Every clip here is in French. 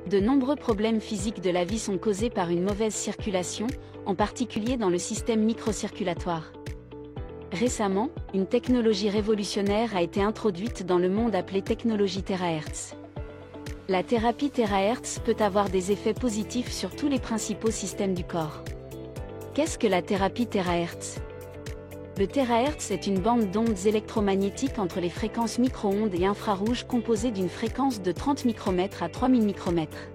De nombreux problèmes physiques de la vie sont causés par une mauvaise circulation, en particulier dans le système microcirculatoire. Récemment, une technologie révolutionnaire a été introduite dans le monde appelée technologie TeraHertz. La thérapie TeraHertz peut avoir des effets positifs sur tous les principaux systèmes du corps. Qu'est-ce que la thérapie TeraHertz ? Le TeraHertz est une bande d'ondes électromagnétiques entre les fréquences micro-ondes et infrarouges composée d'une fréquence de 30 micromètres à 3000 micromètres.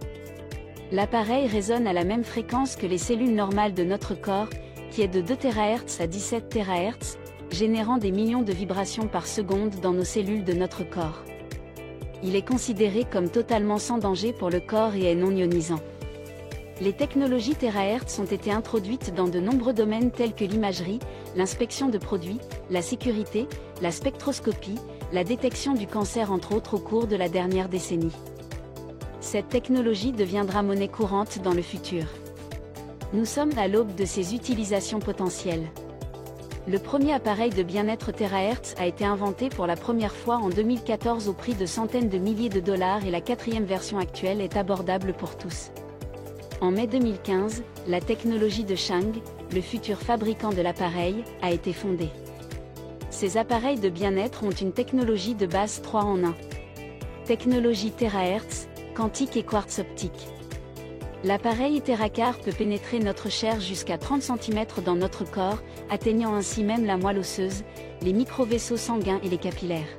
L'appareil résonne à la même fréquence que les cellules normales de notre corps, qui est de 2 THz à 17 THz, générant des millions de vibrations par seconde dans nos cellules de notre corps. Il est considéré comme totalement sans danger pour le corps et est non ionisant. Les technologies TeraHertz ont été introduites dans de nombreux domaines tels que l'imagerie, l'inspection de produits, la sécurité, la spectroscopie, la détection du cancer entre autres au cours de la dernière décennie. Cette technologie deviendra monnaie courante dans le futur. Nous sommes à l'aube de ses utilisations potentielles. Le premier appareil de bien-être TeraHertz a été inventé pour la première fois en 2014 au prix de centaines de milliers de dollars et la 4e version actuelle est abordable pour tous. En mai 2015, la technologie de Chang, le futur fabricant de l'appareil, a été fondée. Ces appareils de bien-être ont une technologie de base 3 en 1. Technologie TeraHertz, quantique et quartz optique. L'appareil TeraCar peut pénétrer notre chair jusqu'à 30 cm dans notre corps, atteignant ainsi même la moelle osseuse, les microvaisseaux sanguins et les capillaires.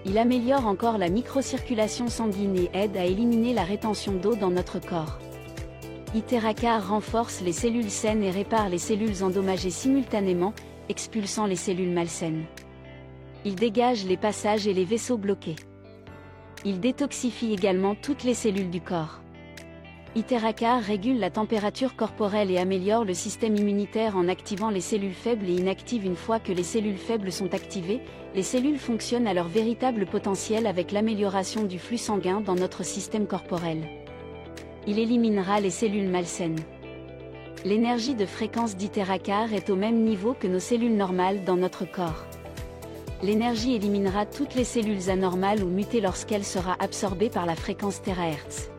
Il améliore encore la microcirculation sanguine et aide à éliminer la rétention d'eau dans notre corps. TeraCar renforce les cellules saines et répare les cellules endommagées simultanément, expulsant les cellules malsaines. Il dégage les passages et les vaisseaux bloqués. Il détoxifie également toutes les cellules du corps. TeraCar régule la température corporelle et améliore le système immunitaire en activant les cellules faibles et inactive une fois que les cellules faibles sont activées, les cellules fonctionnent à leur véritable potentiel avec l'amélioration du flux sanguin dans notre système corporel. Il éliminera les cellules malsaines. L'énergie de fréquence TeraCar est au même niveau que nos cellules normales dans notre corps. L'énergie éliminera toutes les cellules anormales ou mutées lorsqu'elle sera absorbée par la fréquence TeraHertz.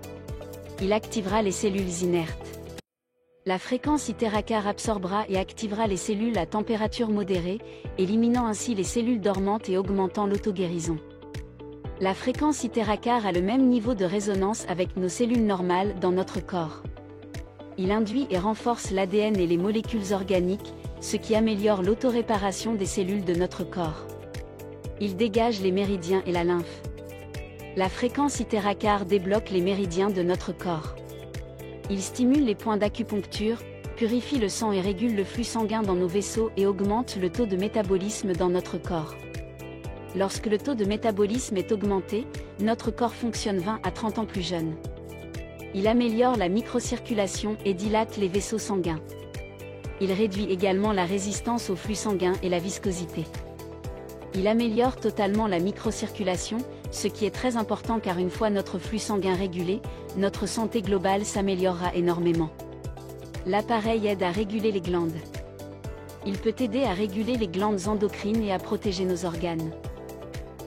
Il activera les cellules inertes. La fréquence TeraCar absorbera et activera les cellules à température modérée, éliminant ainsi les cellules dormantes et augmentant l'auto-guérison. La fréquence TeraCar a le même niveau de résonance avec nos cellules normales dans notre corps. Il induit et renforce l'ADN et les molécules organiques, ce qui améliore l'autoréparation des cellules de notre corps. Il dégage les méridiens et la lymphe. La fréquence TeraCar débloque les méridiens de notre corps. Il stimule les points d'acupuncture, purifie le sang et régule le flux sanguin dans nos vaisseaux et augmente le taux de métabolisme dans notre corps. Lorsque le taux de métabolisme est augmenté, notre corps fonctionne 20 à 30 ans plus jeune. Il améliore la microcirculation et dilate les vaisseaux sanguins. Il réduit également la résistance au flux sanguin et la viscosité. Il améliore totalement la microcirculation, ce qui est très important car une fois notre flux sanguin régulé, notre santé globale s'améliorera énormément. L'appareil aide à réguler les glandes. Il peut aider à réguler les glandes endocrines et à protéger nos organes.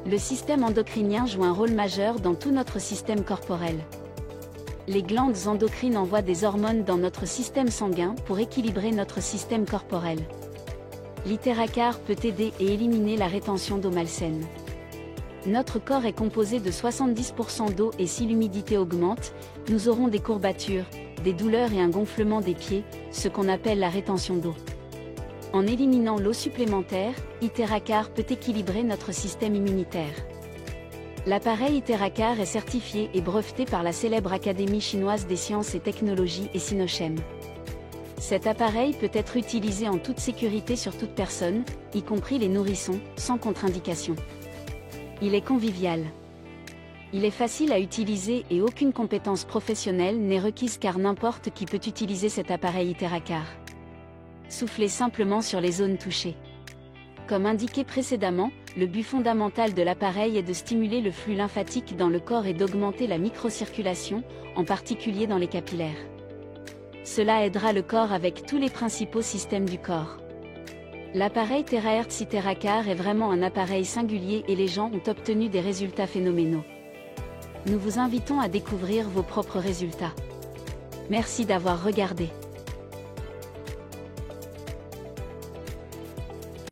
Le système endocrinien joue un rôle majeur dans tout notre système corporel. Les glandes endocrines envoient des hormones dans notre système sanguin pour équilibrer notre système corporel. TeraCar peut aider et éliminer la rétention d'eau malsaine. Notre corps est composé de 70% d'eau et si l'humidité augmente, nous aurons des courbatures, des douleurs et un gonflement des pieds, ce qu'on appelle la rétention d'eau. En éliminant l'eau supplémentaire, TeraCar peut équilibrer notre système immunitaire. L'appareil TeraCar est certifié et breveté par la célèbre Académie chinoise des sciences et technologies et Sinochem. Cet appareil peut être utilisé en toute sécurité sur toute personne, y compris les nourrissons, sans contre-indication. Il est convivial. Il est facile à utiliser et aucune compétence professionnelle n'est requise car n'importe qui peut utiliser cet appareil TeraCar. Soufflez simplement sur les zones touchées. Comme indiqué précédemment, le but fondamental de l'appareil est de stimuler le flux lymphatique dans le corps et d'augmenter la microcirculation, en particulier dans les capillaires. Cela aidera le corps avec tous les principaux systèmes du corps. L'appareil TeraHertz TeraCar est vraiment un appareil singulier et les gens ont obtenu des résultats phénoménaux. Nous vous invitons à découvrir vos propres résultats. Merci d'avoir regardé.